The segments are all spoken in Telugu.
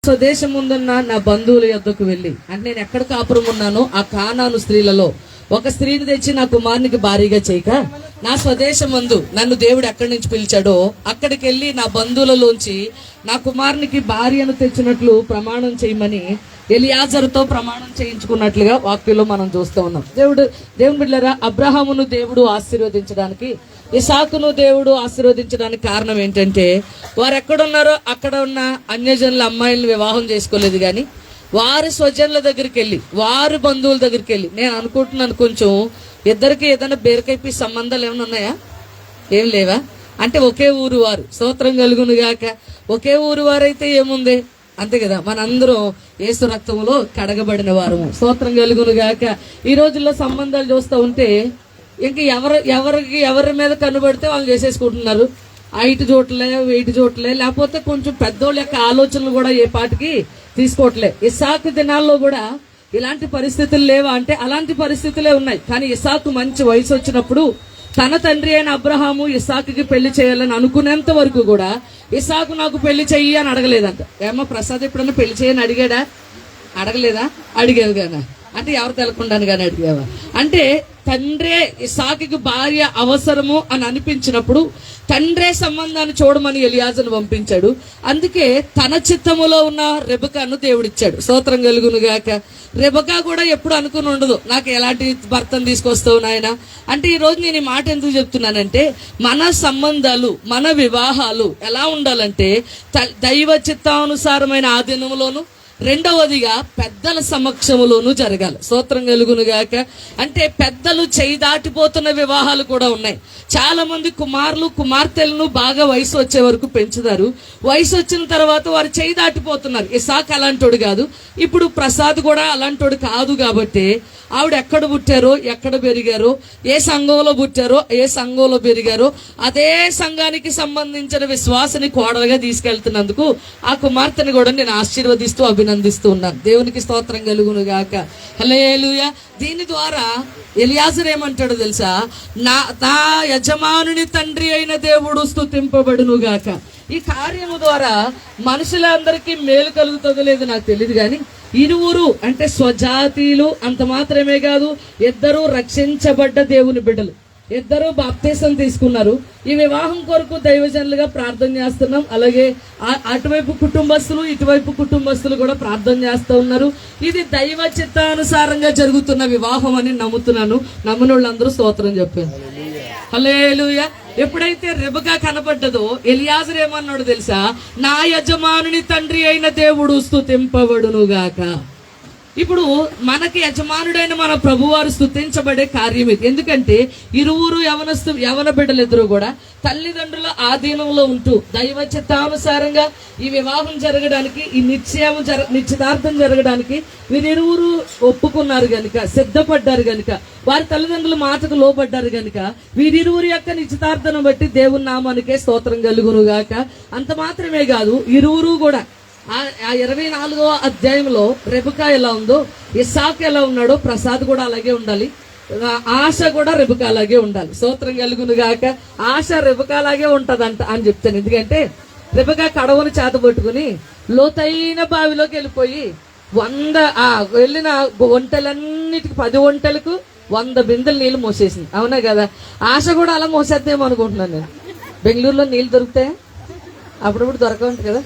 స్వదేశం ముందున్న నా బంధువుల యొద్దకు వెళ్ళి, అంటే నేను ఎక్కడ కాపురం ఉన్నానో ఆ కానాను స్త్రీలలో ఒక స్త్రీని తెచ్చి నా కుమారునికి భారీగా చేయక, నా స్వదేశం ముందు నన్ను దేవుడు ఎక్కడి నుంచి పిలిచాడో అక్కడికి వెళ్ళి నా బంధువులలోంచి నా కుమారునికి భార్యను తెచ్చినట్లు ప్రమాణం చేయమని ఎలియాజరుతో ప్రమాణం చేయించుకున్నట్లుగా వాక్యంలో మనం చూస్తూ ఉన్నాం. దేవుని బిడ్డలారా, అబ్రహామును దేవుడు ఆశీర్వదించడానికి, ఇసాకును దేవుడు ఆశీర్వదించడానికి కారణం ఏంటంటే, వారు ఎక్కడున్నారో అక్కడ ఉన్న అన్యజనుల అమ్మాయిలను వివాహం చేసుకోలేదు, కానీ వారి స్వజనుల దగ్గరికి వెళ్ళి, వారి బంధువుల దగ్గరికి వెళ్ళి, నేను అనుకుంటున్నాను కొంచెం ఇద్దరికి ఏదైనా బేరకైపి సంబంధాలు ఏమైనా ఉన్నాయా? ఏం లేవా? అంటే ఒకే ఊరు వారు, స్తోత్రం కలుగును గాక. ఒకే ఊరు వారైతే ఏముంది, అంతే కదా. మనందరం యేసు రక్తంలో కడగబడిన వారము, స్తోత్రం కలుగును గాక. ఈ రోజుల్లో సంబంధాలు చూస్తూ ఉంటే ఇంక ఎవరి మీద కనబడితే వాళ్ళు చేసేసుకుంటున్నారు. ఐటు చోట్లే వెయిట్ చోట్లే, లేకపోతే కొంచెం పెద్దోళ్ళ యొక్క ఆలోచనలు కూడా ఏ పాటికి తీసుకోవట్లే. ఇసాకు దినాల్లో కూడా ఇలాంటి పరిస్థితులు లేవా అంటే అలాంటి పరిస్థితులే ఉన్నాయి. కానీ ఇసాకు మంచి వయసు వచ్చినప్పుడు తన తండ్రి అయిన అబ్రహాము ఇసాకుకి పెళ్లి చేయాలని అనుకునేంత వరకు కూడా ఇసాకు నాకు పెళ్లి చెయ్యి అని అడగలేదంట. ఏమో ప్రసాద్ ఎప్పుడన్నా పెళ్లి చేయని అడిగాడా? అడగలేదా? అడిగావు గానా? అంటే ఎవరు తెలకుండాను కానీ అడిగావా? అంటే తండ్రే ఇసాకుకి భార్య అవసరము అని అనిపించినప్పుడు తండ్రే సంబంధాన్ని చూడమని ఎలియాజరును పంపించాడు. అందుకే తన చిత్తములో ఉన్న రెబెకాను దేవుడిచ్చాడు, స్తోత్రం కలుగును గాక. రెబెకా కూడా ఎప్పుడు అనుకుని ఉండదు, నాకు ఎలాంటి భర్తను తీసుకొస్తావు నాయన అంటే. ఈ రోజు నేను ఈ మాట ఎందుకు చెప్తున్నానంటే, మన సంబంధాలు, మన వివాహాలు ఎలా ఉండాలంటే దైవ చిత్తానుసారమైన ఆధీనంలోను, రెండవదిగా పెద్దల సమక్షములోనూ జరగాలి, స్తోత్రం కలుగును గాక. అంటే పెద్దలు చేయి దాటిపోతున్న వివాహాలు కూడా ఉన్నాయి. చాలా మంది కుమార్తెలను బాగా వయసు వచ్చే వరకు పెంచుతారు. వయసు వచ్చిన తర్వాత వారు చేయి దాటిపోతున్నారు. ఇసాక్ అలాంటోడు కాదు, ఇప్పుడు ప్రసాద్ కూడా అలాంటోడు కాదు. కాబట్టి ఆవిడ ఎక్కడ పుట్టారో, ఎక్కడ పెరిగారో, ఏ సంఘంలో పుట్టారో, ఏ సంఘంలో పెరిగారో అదే సంఘానికి సంబంధించిన విశ్వాసని కోడలుగా తీసుకెళ్తున్నందుకు ఆ కుమార్తెని కూడా నేను ఆశీర్వదిస్తూ అభినందిస్తూ ఉన్నాను. దేవునికి స్తోత్రం కలుగును గాక. హల్లెలూయా. దీని ద్వారా ఎలియాజరు ఏమంటాడో తెలుసా? నా యజమానుని తండ్రి అయిన దేవుడు స్తుతింపబడును గాక. ఈ కార్యము ద్వారా మనుషులందరికీ మేలు కలుగుతుందో లేదో నాకు తెలియదు, కానీ ఇరువురు అంటే స్వజాతీయులు అంత మాత్రమే కాదు, ఇద్దరు రక్షించబడ్డ దేవుని బిడ్డలు, ఇద్దరు బాప్తీసం తీసుకున్నారు. ఈ వివాహం కొరకు దైవజనులుగా ప్రార్థన చేస్తున్నాం. అలాగే అటువైపు కుటుంబస్తులు, ఇటువైపు కుటుంబస్తులు కూడా ప్రార్థన చేస్తూ ఉన్నారు. ఇది దైవ చిత్తానుసారంగా జరుగుతున్న వివాహం అని నమ్ముతున్నాను. నమ్మిన వాళ్ళందరూ స్తోత్రం చెప్పారు. హల్లెలూయా. ఎప్పుడైతే రెబెకా కనపడ్డదో ఎలియాజరు ఏమన్నాడు తెలుసా? నా యజమానుని తండ్రి అయిన దేవుడు స్తుతింపబడును గాక. ఇప్పుడు మనకి యజమానుడైన మన ప్రభువారు స్తుతించబడే కార్యం ఇది. ఎందుకంటే ఇరువురు యవన బిడ్డలిద్దరూ కూడా తల్లిదండ్రుల ఆధీనంలో ఉంటూ దైవ చిత్తానుసారంగా ఈ వివాహం జరగడానికి, ఈ నిశ్చితార్థం జరగడానికి వీరిరువురు ఒప్పుకున్నారు గనుక, సిద్ధపడ్డారు గనుక, వారి తల్లిదండ్రుల మాటకు లోబడ్డారు గనుక వీరిరువురి యొక్క నిశ్చితార్థను బట్టి దేవుని నామానికే స్తోత్రం కలుగును గాక. అంత మాత్రమే కాదు, ఇరువురు కూడా ఆ 24వ అధ్యాయంలో రెబెకా ఎలా ఉందో, ఇస్సాకు ఎలా ఉన్నాడో ప్రసాద్ కూడా అలాగే ఉండాలి. ఆశ కూడా రెబెకా అలాగే ఉండాలి, స్తోత్రం కలుగును గాక. ఆశ రెబెకా అలాగే ఉంటదంట అని చెప్తాను. ఎందుకంటే రెబెకా కడవను చేత పట్టుకుని లోతైన బావిలోకి వెళ్ళిపోయి వెళ్ళిన ఒంటెలన్నిటికి 10 ఒంటెలకు 100 బిందెలు నీళ్లు మోసేసింది. అవునా కదా? ఆశ కూడా అలా మోసేద్దామో అనుకుంటున్నాను నేను. బెంగళూరులో నీళ్ళు దొరుకుతాయా? అప్పుడప్పుడు దొరకవంట కదా.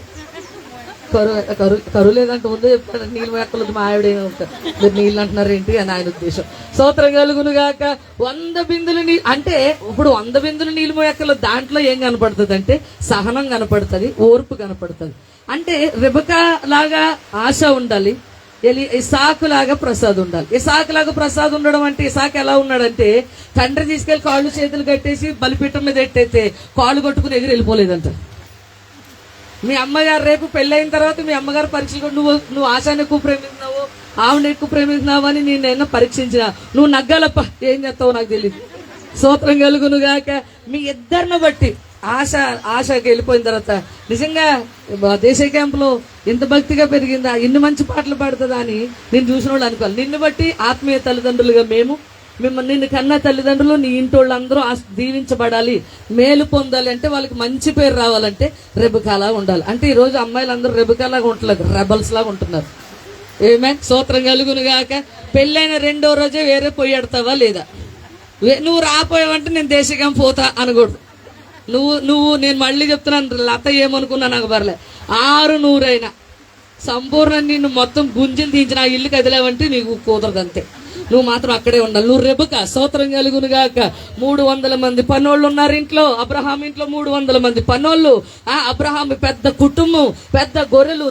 కరువు లేదంటే ముందే చెప్తాడు, నీళ్ళు మొక్కలు మా ఆవిడేమో ఉంటారు, మీరు నీళ్ళు అంటున్నారు ఏంటి అని ఆయన ఉద్దేశం. స్తోత్రం కలుగును గాక. 100 బిందులు నీళ్ళు అంటే, ఇప్పుడు 100 బిందులు నీళ్ళు మొక్కలు దాంట్లో ఏం కనపడుతుంది అంటే సహనం కనపడుతుంది, ఓర్పు కనపడుతుంది. అంటే రెబెకా లాగా ఆశ ఉండాలి, ఇసాకు లాగా ప్రసాద్ ఉండాలి. ఇసాకు లాగా ప్రసాద్ ఉండడం అంటే, ఇసాకు ఎలా ఉన్నాడంటే తండ్రి తీసుకెళ్లి కాళ్ళు చేతులు కట్టేసి బలిపీఠం మీద ఎట్టయితే కాళ్ళు కొట్టుకుని ఎగిరి వెళ్ళిపోలేదంట. మీ అమ్మగారు రేపు పెళ్ళైన తర్వాత మీ అమ్మగారు పరీక్షలు నువ్వు ఆశాన్ని ఎక్కువ ప్రేమిస్తున్నావు, ఆవిడ ఎక్కువ ప్రేమిస్తున్నావు అని నేను పరీక్షించిన, నువ్వు నగ్గాలప్ప, ఏం చేస్తావో నాకు తెలియదు. స్తోత్రం కలుగును గాక. మీ ఇద్దరిని బట్టి ఆశకి వెళ్ళిపోయిన తర్వాత నిజంగా దేశ క్యాంపులో ఇంత భక్తిగా పెరిగిందా, ఇన్ని మంచి పాటలు పాడుతుందా అని నేను చూసిన వాళ్ళు అనుకోవాలి. నిన్ను బట్టి ఆత్మీయ తల్లిదండ్రులుగా మేము, మిమ్మల్ని నిన్ను కన్న తల్లిదండ్రులు నీ ఇంటి వాళ్ళందరూ దీవించబడాలి, మేలు పొందాలి అంటే, వాళ్ళకి మంచి పేరు రావాలంటే రెబెకాలా ఉండాలి. అంటే ఈరోజు అమ్మాయిలందరూ రెబెకాలాగా ఉంటలేదు, రెబల్స్ లాగా ఉంటున్నారు. ఏమే స్తోత్రం కలుగును గాక. పెళ్ళైన 2వ రోజే వేరే పొయ్యి ఎడతావా లేదా? నువ్వు రాపోయావంటే నేను దేశకం పోతా అనకూడదు. నువ్వు నేను మళ్ళీ చెప్తున్నాను, లత ఏమనుకున్నా నాకు పర్లే, 600 సంపూర్ణ నిన్ను మొత్తం గుంజలు తీయించి నా ఇల్లు కదిలేవంటే నీకు కుదరదు, అంతే. నువ్వు మాత్రం అక్కడే ఉండాలి. నువ్వు రెబెకా, స్తోత్రం కలుగును గాక. 300 మంది పనోళ్ళు ఉన్నారు ఇంట్లో. అబ్రహాం ఇంట్లో 300 మంది పనోళ్ళు. అబ్రహాం పెద్ద కుటుంబం, పెద్ద గొర్రెలు,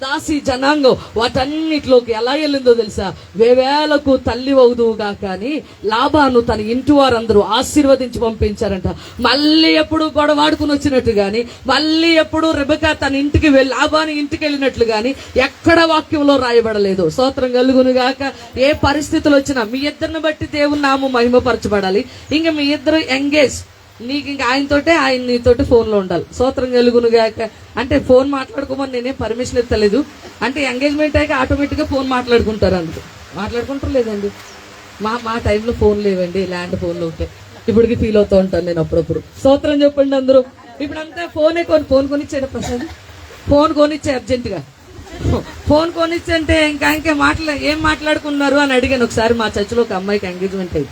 దాసి జనాంగం, వాటన్నిటిలోకి ఎలా వెళ్ళిందో తెలుసా? వేవేలకు తల్లి అవుదువుగా. కానీ లాబాను తన ఇంటి వారందరూ ఆశీర్వదించి పంపించారంట. మళ్ళీ ఎప్పుడు గొడవాడుకుని వచ్చినట్టు గాని, మళ్ళీ ఎప్పుడు రెబెకా తన ఇంటికి వెళ్ళి లాబాను ఇంటికి వెళ్ళినట్లు గాని ఎక్కడ వాక్యంలో రాయబడలేదు. స్తోత్రం కలుగును గాక. ఏ పరిస్థితులు వచ్చినా మీ ఇద్దరిని బట్టి దేవుని నామం మహిమపరచబడాలి. ఇంకా మీ ఇద్దరు ఎంగేజ్, నీకు ఇంకా ఆయనతోటే, ఆయన నీతోటి ఫోన్లో ఉండాలి. స్తోత్రం కలుగును గాక. అంటే ఫోన్ మాట్లాడుకోమని నేనే పర్మిషన్ ఇస్తలేదు. అంటే ఎంగేజ్మెంట్ అయ్యాక ఆటోమేటిక్గా ఫోన్ మాట్లాడుకుంటారు, అందుకు మాట్లాడుకుంటారు. లేదండి, మా టైంలో ఫోన్ లేవండి, ల్యాండ్ ఫోన్లు ఉంటాయి. ఇప్పటికి ఫీల్ అవుతూ ఉంటాను నేను అప్పుడప్పుడు. స్తోత్రం చెప్పండి అందరూ. ఇప్పుడంతా ఫోన్ కొనిచ్చాడు ప్రసాద్, ఫోన్ కొనిచ్చే అర్జెంటుగా. ఫోన్ కొనిచ్చంటే ఇంకా ఏం మాట్లాడుకున్నారు అని అడిగాను ఒకసారి. మా చర్చిలో ఒక అమ్మాయికి ఎంగేజ్మెంట్ అయ్యి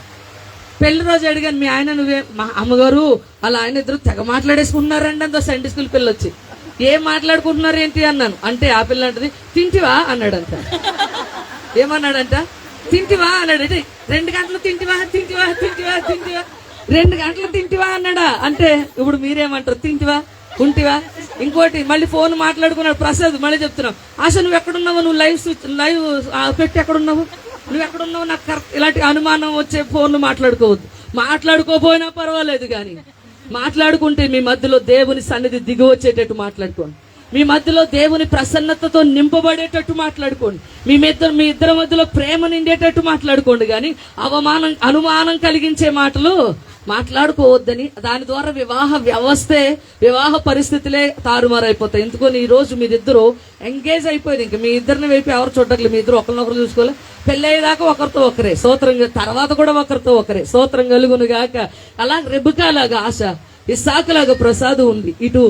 పెళ్లి రోజు అడిగాను, మీ ఆయన నువ్వే, మా అమ్మగారు అలా ఆయన ఇద్దరు తెగ మాట్లాడేసుకుంటున్నారండి. అంత సండే స్కూల్ పిల్ల వచ్చి ఏం మాట్లాడుకుంటున్నారు ఏంటి అన్నాను. అంటే ఆ పిల్ల అంటది, తింటివా అన్నాడంట. ఏమన్నాడంట? తింటివా అన్నాడు. 2 గంటలు తింటివా 2 గంటలు తింటివా అన్నాడా? అంటే ఇప్పుడు మీరేమంటారు? తింటివా, ఉంటివా? ఇంకోటి మళ్ళీ ఫోన్ మాట్లాడుకున్నాడు ప్రసాద్. మళ్ళీ చెప్తున్నావు, ఆశ నువ్వు ఎక్కడున్నావు, నువ్వు లైవ్ పెట్టి ఎక్కడున్నావు, నువ్వు ఎక్కడున్నావు, నాకు కరెక్ట్ ఇలాంటి అనుమానం వచ్చే ఫోన్లు మాట్లాడుకోవద్దు. మాట్లాడుకోపోయినా పర్వాలేదు, కానీ మాట్లాడుకుంటే మీ మధ్యలో దేవుని సన్నిధి దిగి వచ్చేటట్టు మాట్లాడుకోండి. మీ మధ్యలో దేవుని ప్రసన్నతతో నింపబడేటట్టు మాట్లాడుకోండి. మీ ఇద్దరి మధ్యలో ప్రేమ నిండేటట్టు మాట్లాడుకోండి. కానీ అనుమానం కలిగించే మాటలు మాట్లాడుకోవద్దని. దాని ద్వారా వివాహ పరిస్థితులే తారుమారైపోతాయి. ఎందుకని ఈ రోజు మీరిద్దరు ఎంగేజ్ అయిపోయింది. ఇంకా మీ ఇద్దరిని వైపు ఎవరు చూడట్లేదు, మీ ఇద్దరు ఒకరినొకరు చూసుకోవాలి. పెళ్ళయ్యేదాకా ఒకరితో ఒకరే, స్తోత్రం, తర్వాత కూడా ఒకరితో ఒకరే, స్తోత్రం కలుగును గాక. అలా రెబెకాలాగా ఆశ, ఇస్సాకులాగా ప్రసాద్ ఉంది. ఇటు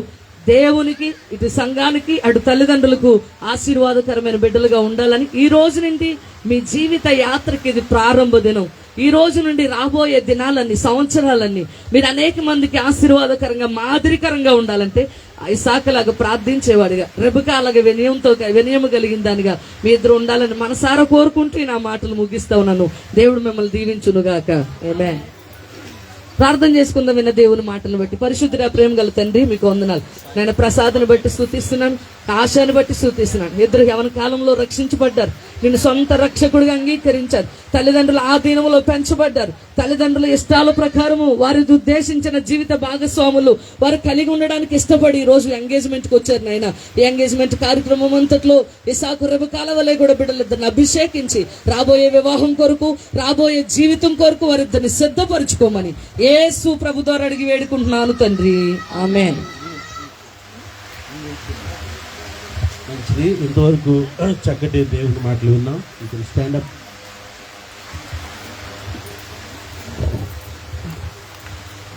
దేవునికి, ఇటు సంఘానికి, అటు తల్లిదండ్రులకు ఆశీర్వాదకరమైన బిడ్డలుగా ఉండాలని ఈ రోజు నుండి మీ జీవిత యాత్రకి ఇది ప్రారంభ దినం. ఈ రోజు నుండి రాబోయే దినాలన్నీ, సంవత్సరాలన్నీ మీరు అనేక మందికి ఆశీర్వాదకరంగా, మాదిరికరంగా ఉండాలంటే ఇస్సాకులాగా ప్రార్థించేవాడిగా, రెబెకాలాగా వినయము కలిగిన దానిగా మీ ఇద్దరు ఉండాలని మనసారా కోరుకుంటూ నా మాటలు ముగిస్తా ఉన్నాను. దేవుడు మిమ్మల్ని దీవించునుగాక. ఆమేన్. ప్రార్థన చేసుకుందాం. విన్న దేవుని మాటలను బట్టి పరిశుద్ధుడా, ప్రేమ గల తండ్రి, మీకు వందనాలు. నేను ప్రసాద్ని బట్టి స్తుతిస్తున్నాను, ఆశను బట్టి స్తుతిస్తున్నాను. ఇద్దరు యవన కాలంలో రక్షించబడ్డారు, నిన్ను సొంత రక్షకుడిగా అంగీకరించారు. తల్లిదండ్రులు ఆ దీనములో పెంచబడ్డారు. తల్లిదండ్రుల ఇష్టాల ప్రకారము వారి ఉద్దేశించిన జీవిత భాగస్వాములు వారు కలిగి ఉండడానికి ఇష్టపడి ఈ రోజు ఎంగేజ్మెంట్కి వచ్చారు. నాయన, ఈ ఎంగేజ్మెంట్ కార్యక్రమం అంతట్లో ఇస్సాకు రెబెకాల వలె కూడా బిడ్డలిద్దరిని అభిషేకించి రాబోయే వివాహం కొరకు, రాబోయే జీవితం కొరకు వారిద్దరిని సిద్ధపరచుకోమని యేసు ప్రభు ద్వారా అడిగి వేడుకుంటున్నాను తండ్రి. ఆమేన్. మంచిది. ఇంతవరకు చక్కటి దేవుని మాటలు విన్నాం. ఇప్పుడు స్టాండప్.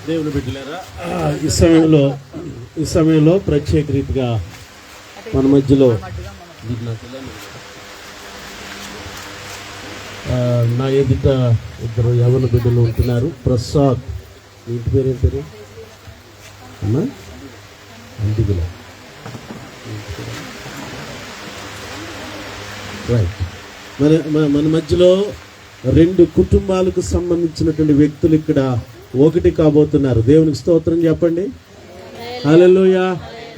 దేవుని బిడ్డలారా, ఈ సమయంలో ప్రత్యేక రీతిగా మన మధ్యలో నా ఎదుట ఇద్దరు యవన బిడ్డలు ఉంటున్నారు. ప్రసాద్, ఇంటి పేరు ఏం పేరు అమ్మా? అంటిగుల. రైట్. మన మధ్యలో 2 కుటుంబాలకు సంబంధించినటువంటి వ్యక్తులు ఇక్కడ ఒకటి కాబోతున్నారు. దేవునికి స్తోత్రం చెప్పండి. హల్లెలూయా,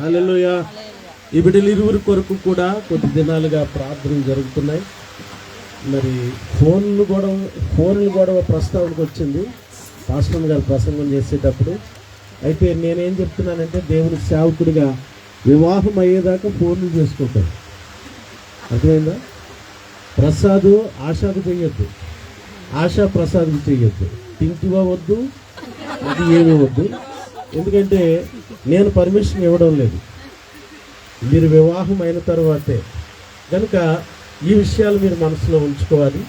హల్లెలూయా. ఈ బిడ్డలు ఇరువురు కొరకు కూడా కొద్ది దినాలుగా ప్రార్థనలు జరుగుతున్నాయి. మరి ఫోన్లు గొడవ ప్రస్తావనకు వచ్చింది పాస్టర్ గారు ప్రసంగం చేసేటప్పుడు. అయితే నేనేం చెప్తున్నానంటే, దేవుని సేవకుడిగా వివాహం అయ్యేదాకా ఫోన్లు చేసుకోతాడు. అర్థమైందా? ప్రసాద్ ఆశకు చెయ్యొద్దు, ఆశ ప్రసాద్కి చెయ్యొద్దు. తింటివా వద్దు, అది ఏమీ వద్దు. ఎందుకంటే నేను పర్మిషన్ ఇవ్వడం లేదు, మీరు వివాహం అయిన తర్వాతే. కనుక ఈ విషయాలు మీరు మనసులో ఉంచుకోవాలి.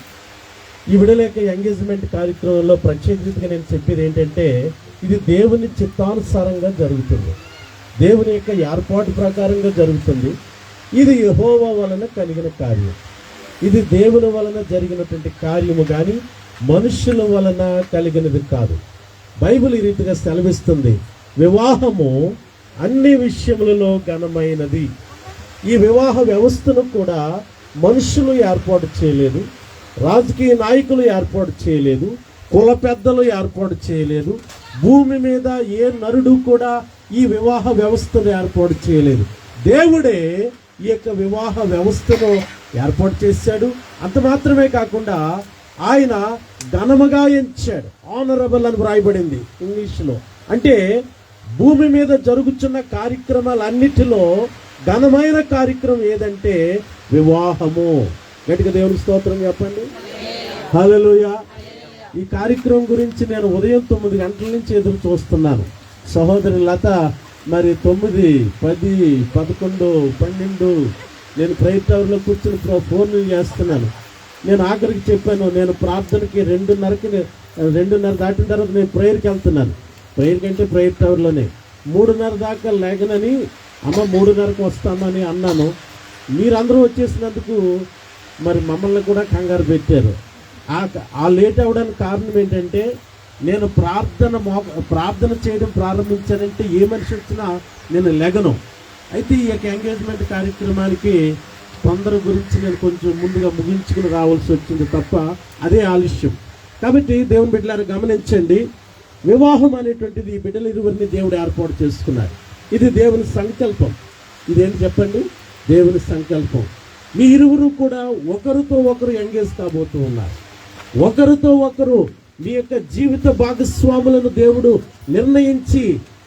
ఈ విడలేక ఎంగేజ్మెంట్ కార్యక్రమంలో ప్రత్యేకంగా నేను చెప్పేది ఏంటంటే, ఇది దేవుని చిత్తానుసారంగా జరుగుతుంది, దేవుని యొక్క ఏర్పాటు ప్రకారంగా జరుగుతుంది. ఇది యెహోవా వలన కలిగిన కార్యం. ఇది దేవుని వలన జరిగినటువంటి కార్యము కానీ మనుషుల వలన కలిగినది కాదు. బైబిల్ ఈ రీతిగా సెలవిస్తుంది, వివాహము అన్ని విషయములలో ఘనమైనది. ఈ వివాహ వ్యవస్థను కూడా మనుషులు ఏర్పాటు చేయలేదు, రాజకీయ నాయకులు ఏర్పాటు చేయలేదు, కుల పెద్దలు ఏర్పాటు చేయలేదు, భూమి మీద ఏ నరుడు కూడా ఈ వివాహ వ్యవస్థను ఏర్పాటు చేయలేదు. దేవుడే ఈ యొక్క వివాహ వ్యవస్థను ఏర్పాటు చేశాడు. అంత మాత్రమే కాకుండా ఆయన ఘనముగా ఎంచాడు. ఆనరబుల్ అని వ్రాయబడింది ఇంగ్లీష్లో. అంటే భూమి మీద జరుగుతున్న కార్యక్రమాలన్నిటిలో ఘనమైన కార్యక్రమం ఏదంటే వివాహము. గట్టిగా దేవుని స్తోత్రం చెప్పండి, హల్లెలూయా. ఈ కార్యక్రమం గురించి నేను ఉదయం 9 గంటల నుంచి ఎదురు చూస్తున్నాను. సహోదరి లత మరి 9, 10, 11, 12 నేను ప్రేయర్ టవర్లో కూర్చుని ఫోన్ చేస్తున్నాను. నేను ఆఖరికి చెప్పాను, నేను ప్రార్థనకి 2:30 దాటిన తర్వాత నేను ప్రేయర్కి వెళ్తున్నాను. ప్రేయర్ కంటే ప్రేయర్ టవర్లోనే 3:30 దాకా లేగనని, అమ్మ 3:30కి వస్తామని అన్నాను. మీరందరూ వచ్చేసినందుకు మరి మమ్మల్ని కూడా కంగారు పెట్టారు. ఆ లేట్ అవ్వడానికి కారణం ఏంటంటే, నేను ప్రార్థన చేయడం ప్రారంభించానంటే ఏ మనిషి వచ్చినా నేను లెగను. అయితే ఈ యొక్క ఎంగేజ్మెంట్ కార్యక్రమానికి తొందర గురించి నేను కొంచెం ముందుగా ముగించుకుని రావాల్సి వచ్చింది తప్ప అదే ఆలస్యం. కాబట్టి దేవుని బిడ్డలారా గమనించండి, వివాహం అనేటువంటిది ఈ బిడ్డల ఇరువురిని దేవుడు ఏర్పాటు చేసుకున్నాడు. ఇది దేవుని సంకల్పం. ఇదేంటి చెప్పండి? దేవుని సంకల్పం. మీ ఇరువురు కూడా ఒకరితో ఒకరు ఎంగేజ్ కాబోతూ ఉన్నారు. ఒకరితో ఒకరు మీ యొక్క జీవిత భాగస్వాములను దేవుడు నిర్ణయించి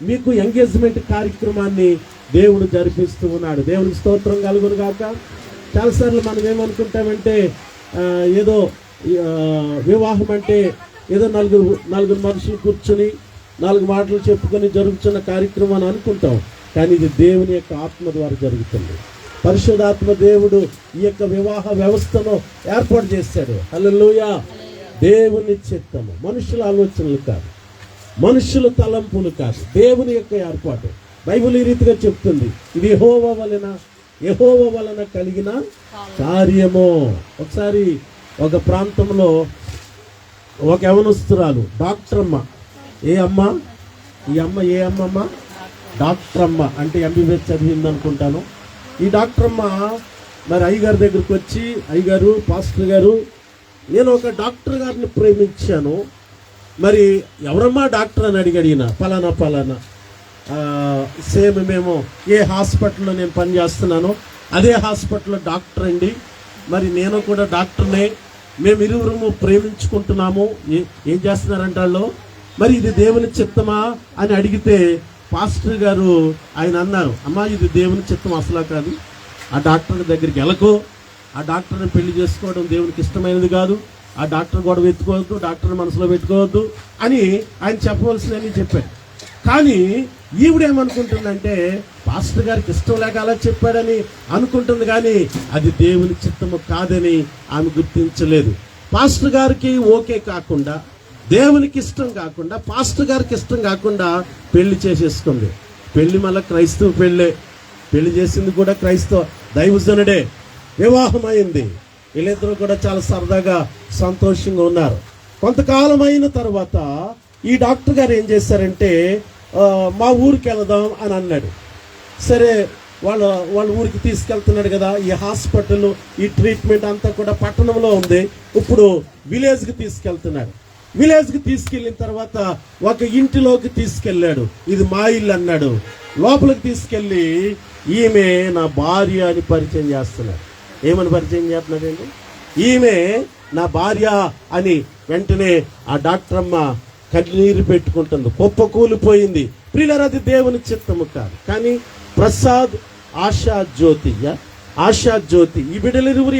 మీకు ఎంగేజ్మెంట్ కార్యక్రమాన్ని దేవుడు జరిపిస్తూ ఉన్నాడు. దేవునికి స్తోత్రం కలుగును గాక. చాలాసార్లు మనం ఏమనుకుంటామంటే, ఏదో వివాహం అంటే ఏదో నలుగురు మనుషులు కూర్చొని 4 మాటలు చెప్పుకొని జరుగుతున్న కార్యక్రమం అని అనుకుంటాం. కానీ ఇది దేవుని యొక్క ఆత్మ ద్వారా జరుగుతుంది. పరిశుద్ధాత్మ దేవుడు ఈ యొక్క వివాహ వ్యవస్థను ఏర్పాటు చేశాడు. హల్లెలూయా. దేవుని చిత్తము, మనుషుల ఆలోచనలు కాదు, మనుషుల తలంపులు కాదు, దేవుని యొక్క ఏర్పాటు. బైబిల్ ఈ రీతిగా చెప్తుంది, ఇది యెహోవా వలన కలిగిన కార్యము. ఒకసారి ఒక ప్రాంతంలో ఒక యవనస్తురాలు డాక్టర్ అమ్మ. ఏ అమ్మ? ఈ అమ్మ ఏ అమ్మమ్మ? డాక్టర్ అమ్మ. అంటే ఎంబీబీఎస్ చదివింది అనుకుంటాను. ఈ డాక్టర్ అమ్మ మరి అయ్యగారి దగ్గరికి వచ్చి, అయ్యగారు, పాస్టర్ గారు, నేను ఒక డాక్టర్ గారిని ప్రేమించాను. మరి ఎవరమ్మా డాక్టర్ అని అడిగాడు. పలానా సేమ్ మేము ఏ హాస్పిటల్లో నేను పనిచేస్తున్నానో అదే హాస్పిటల్లో డాక్టర్ అండి. మరి నేను కూడా డాక్టర్నే. మేము ఇరువురము ప్రేమించుకుంటున్నాము. ఏం చేస్తున్నారంటే వాళ్ళు, మరి ఇది దేవుని చిత్తమా అని అడిగితే పాస్టర్ గారు ఆయన అన్నారు, అమ్మా ఇది దేవుని చిత్తం అసలా కాదు. ఆ డాక్టర్ దగ్గరికి వెళ్ళకో, ఆ డాక్టర్ని పెళ్లి చేసుకోవడం దేవునికి ఇష్టమైనది కాదు. ఆ డాక్టర్ గొడవ ఎత్తుకోవద్దు, డాక్టర్ మనసులో పెట్టుకోవద్దు అని ఆయన చెప్పవలసినవి చెప్పాడు. కానీ ఈవిడేమనుకుంటుందంటే, పాస్టర్ గారికి ఇష్టం లేక అలా చెప్పాడని అనుకుంటుంది. కానీ అది దేవుని చిత్తము కాదని ఆమె గుర్తించలేదు. పాస్టర్ గారికి ఓకే కాకుండా, దేవునికి ఇష్టం కాకుండా, పాస్టర్ గారికి ఇష్టం కాకుండా పెళ్లి చేసేసుకుంది. పెళ్లి మళ్ళీ క్రైస్తవ పెళ్ళే. పెళ్లి చేసింది కూడా క్రైస్తవ దైవజనుడే. వివాహం అయింది. వీళ్ళిద్దరూ కూడా చాలా సరదాగా సంతోషంగా ఉన్నారు. కొంతకాలం అయిన తర్వాత ఈ డాక్టర్ గారు ఏం చేశారంటే, మా ఊరికి వెళదాం అని అన్నాడు. సరే వాళ్ళ ఊరికి తీసుకెళ్తున్నాడు కదా. ఈ హాస్పిటల్, ఈ ట్రీట్మెంట్ అంతా కూడా పట్టణంలో ఉంది. ఇప్పుడు విలేజ్కి తీసుకెళ్తున్నాడు. విలేజ్కి తీసుకెళ్ళిన తర్వాత ఒక ఇంటిలోకి తీసుకెళ్ళాడు. ఇది మా ఇల్లు అన్నాడు. లోపలికి తీసుకెళ్ళి ఈమె నా భార్య అని పరిచయం చేస్తున్నాడు. ఏమని పరిచయం చేస్తున్నాడండి? ఈమె నా భార్య అని. వెంటనే ఆ డాక్టర్ అమ్మ కన్నీరు పెట్టుకుంటుంది, కుప్ప కూలిపోయింది. ప్రియులారా, అది దేవుని చిత్తము కాదు. కానీ ప్రసాద్, ఆశా జ్యోతి ఈ బిడ్డలిరువురి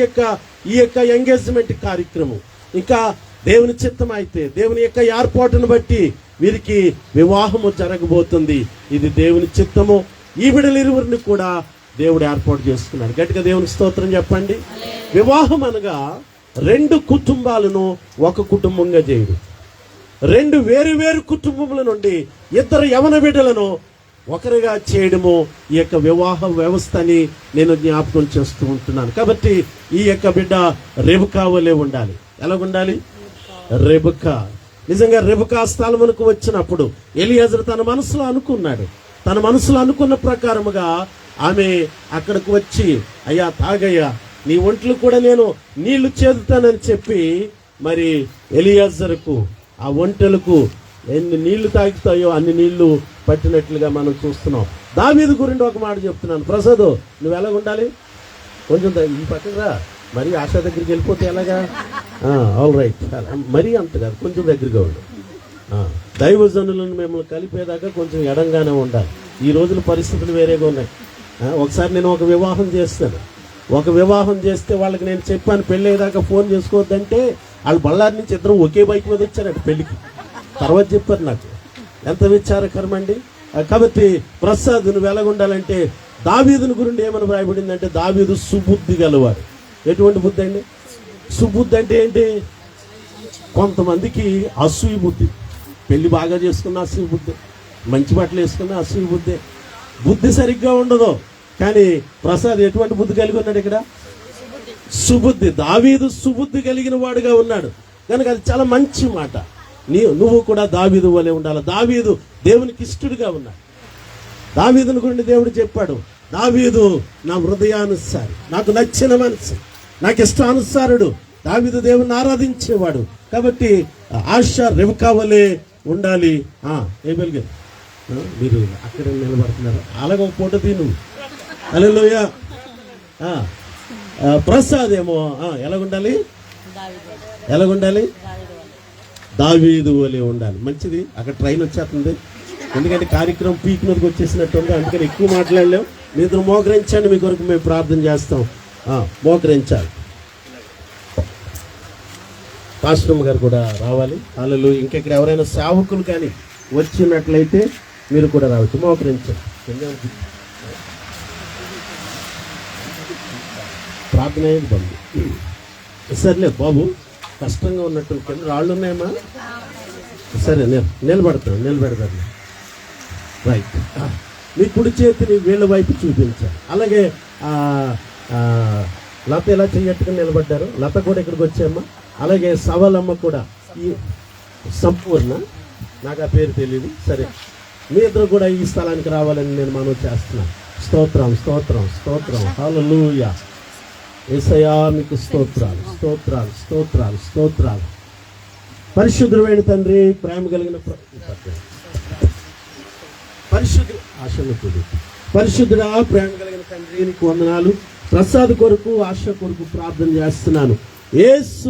ఈ యొక్క ఎంగేజ్మెంట్ కార్యక్రమం ఇంకా దేవుని చిత్తం అయితే, దేవుని యొక్క ఏర్పాటును బట్టి వీరికి వివాహము జరగబోతుంది. ఇది దేవుని చిత్తము. ఈ బిడ్డలిరువురిని కూడా దేవుడు ఏర్పాటు చేసుకున్నాడు. గట్టిగా దేవుని స్తోత్రం చెప్పండి. వివాహం అనగా రెండు కుటుంబాలను ఒక కుటుంబంగా చేయడు. రెండు వేరు కుటుంబముల నుండి ఇద్దరు యవన బిడ్డలను ఒకరిగా చేయడము ఈ యొక్క వివాహ వ్యవస్థని నేను జ్ఞాపకం చేస్తూ ఉంటున్నాను. కాబట్టి ఈ యొక్క బిడ్డ రెబెకా వలె ఉండాలి. ఎలాగుండాలి? రెబెకా. నిజంగా రెబెకా స్థలమునకు వచ్చినప్పుడు ఎలియాజరు తన మనసులో అనుకున్నాడు. తన మనసులో అనుకున్న ప్రకారముగా ఆమె అక్కడికి వచ్చి, అయ్యా తాగయ్యా, నీ ఒంట్లు కూడా నేను నీళ్లు చేదుతానని చెప్పి మరి ఎలియాజరుకు ఆ ఒంటెలకు ఎన్ని నీళ్లు తాగుతాయో అన్ని నీళ్లు పట్టినట్లుగా మనం చూస్తున్నాం. దావీదు గురించి ఒక మాట చెప్తున్నాను. ప్రసాద్, నువ్వు ఎలాగ ఉండాలి? కొంచెం ఈ పక్కన రా, మరి ఆశా దగ్గరికి వెళ్ళిపోతే ఎలాగా? ఆల్ రైట్, మరీ అంత కాదు, కొంచెం దగ్గరగా ఉండు. దైవజనులను మిమ్మల్ని కలిపేదాకా కొంచెం ఎడంగానే ఉండాలి. ఈ రోజుల పరిస్థితులు వేరేగా ఉన్నాయి. ఒకసారి నేను ఒక వివాహం చేస్తాను. ఒక వివాహం చేస్తే వాళ్ళకి నేను చెప్పాను, పెళ్ళి అయ్యేదాకా ఫోన్ చేసుకోవద్దంటే వాళ్ళు బళ్ళారి నుంచి ఇద్దరు ఒకే బైక్ మీద వచ్చారంట పెళ్లికి. తర్వాత చెప్పారు నాకు. ఎంత విచారకరమండి. కాబట్టి ప్రసాద్, నువ్వు ఎలాగుండాలంటే దావీదుని గురించి ఏమని రాయబడిందంటే, దావీదు సుబుద్ధి గలవాడు. ఎటువంటి బుద్ధి అండి? సుబుద్ధి అంటే ఏంటి? కొంతమందికి అసూయ బుద్ధి. పెళ్లి బాగా చేసుకున్న అసూయ బుద్ధి, మంచి బట్టలు వేసుకున్న అసూయ బుద్ధి, బుద్ధి సరిగ్గా ఉండదు. కానీ ప్రసాద్ ఎటువంటి బుద్ధి కలిగి ఉన్నాడు ఇక్కడ? సుబుద్ధి. దావీదు సుబుద్ధి కలిగిన వాడుగా ఉన్నాడు కనుక అది చాలా మంచి మాట. నువ్వు కూడా దావీదు వలె ఉండాలి. దావీదు దేవునికి ఇష్టడుగా ఉన్నాడు. దావీదుని గురించి దేవుడు చెప్పాడు, దావీదు నా హృదయానుసారి, నాకు నచ్చిన మనసు, నాకు ఇష్టానుసారుడు. దావీదు దేవుని ఆరాధించేవాడు. కాబట్టి ఆశ రెబెకా వలె ఉండాలి. ఏబెల్ గారు, మీరు అక్కడ నిలబడుతున్నారు, అలాగే ఒక ఫోటో తీను. హల్లెలూయా. ప్రసాద్ ఏమో ఎలాగుండాలి? ఎలాగుండాలి? దావీదు వలె ఉండాలి. మంచిది. అక్కడ ట్రైన్ వచ్చేస్తుంది, ఎందుకంటే కార్యక్రమం పీక్ మీదకి వచ్చేసినట్టుంది. అందుకని ఎక్కువ మాట్లాడలేము. మీరు మోకరించండి, మీ కొరకు మేము ప్రార్థన చేస్తాం. మోకరించాలి. పాస్టర్ గారు కూడా రావాలి. వాళ్ళు ఇంకెక్కడ ఎవరైనా సేవకులు కానీ వచ్చినట్లయితే మీరు కూడా రావచ్చు. మోకరించండి. ప్రార్థన అయ్యేది బంధు. సరేలే బాబు, కష్టంగా ఉన్నట్టు కింద రాళ్ళు ఉన్నాయమ్మా. సరే, నిలబెడతాను. రైట్. మీ కుడి చేతిని వీళ్ళ వైపు చూపించాలి. అలాగే లత ఎలా చెయ్యట్టుగా నిలబడ్డారు. లత కూడా ఇక్కడికి వచ్చామ్మా. అలాగే సవలమ్మ కూడా. ఈ సంపూర్ణ, నాకు ఆ పేరు తెలియదు. సరే, మీ ఇద్దరు కూడా ఈ స్థలానికి రావాలని నేను మనవి చేస్తున్నాను. స్తోత్రం. హల్లెలూయా. యేసయ్యా, మీకు స్తోత్రాలు. పరిశుద్ధమైన తండ్రి, ప్రేమ కలిగిన పరిశుద్ధుడా, ప్రేమ కలిగిన తండ్రి, నీకు వందనాలు. ప్రసాద్ కొరకు, ఆశ కొరకు ప్రార్థన చేస్తున్నాను. యేసు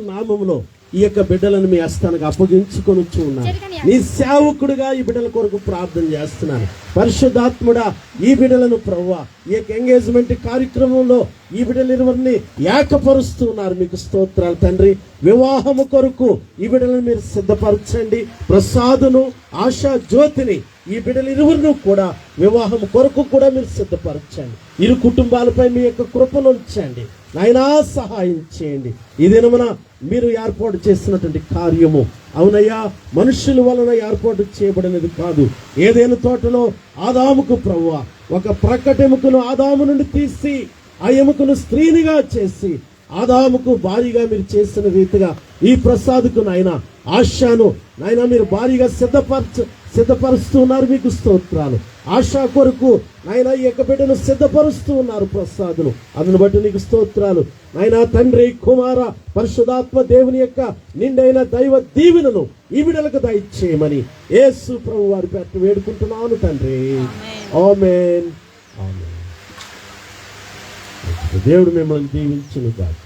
నామములో ఈ యొక్క బిడ్డలను మీ హస్తానికి అప్పగించుకొని ఉన్నాను. నీ సేవకుడిగా ఈ బిడ్డల కొరకు ప్రార్థన చేస్తున్నాను. పరిశుద్ధాత్ముడా, ఈ బిడ్డలను ప్రభువా, ఈ యొక్క ఎంగేజ్మెంట్ కార్యక్రమంలో ఈ బిడ్డలు ఇరువురిని ఏకపరుస్తున్నారు. మీకు స్తోత్రాలు తండ్రి. వివాహము కొరకు ఈ బిడ్డలను మీరు సిద్ధపరచండి. ప్రసాదును, ఆశా జ్యోతిని, ఈ బిడ్డలు ఇరువురిని కూడా వివాహం కొరకు కూడా మీరు సిద్ధపరచండి. ఇరు కుటుంబాలపై మీ యొక్క కృపను ఉంచండి. నాయనా, సహాయం చేయండి. ఈ దినమున మీరు ఏర్పాటు చేసినటువంటి కార్యము అవునయ్యా, మనుషుల వలన ఏర్పాటు చేయబడినది కాదు. ఏదైనా తోటలో ఆదాముకు ప్రభువా ఒక ప్రక్కట ఎముకను ఆదాము నుండి తీసి ఆ ఎముకను స్త్రీనిగా చేసి ఆదాముకు భారీగా మీరు చేసిన రీతిగా ఈ ప్రసాద్కు నాయన ఆశాను నాయన మీరు భారీగా సిద్ధపరుస్తూ ఉన్నారు. మీకు స్తోత్రాలు. ఆశా కొరకు నాయన ఈ యొక్క బిడ్డను సిద్ధపరుస్తూ ఉన్నారు ప్రసాదును. అందును బట్టి నీకు స్తోత్రాలు నాయన. తండ్రి, కుమార, పరిశుద్ధాత్మ దేవుని యొక్క నిండైన దైవ దీవెనను ఈ బిడ్డలకు దయచేయమని యేసు ప్రభు వారి పేరిట వేడుకుంటున్నాను తండ్రి. ఆమేన్. దేవుడు మిమ్మల్ని దీవించును గాక.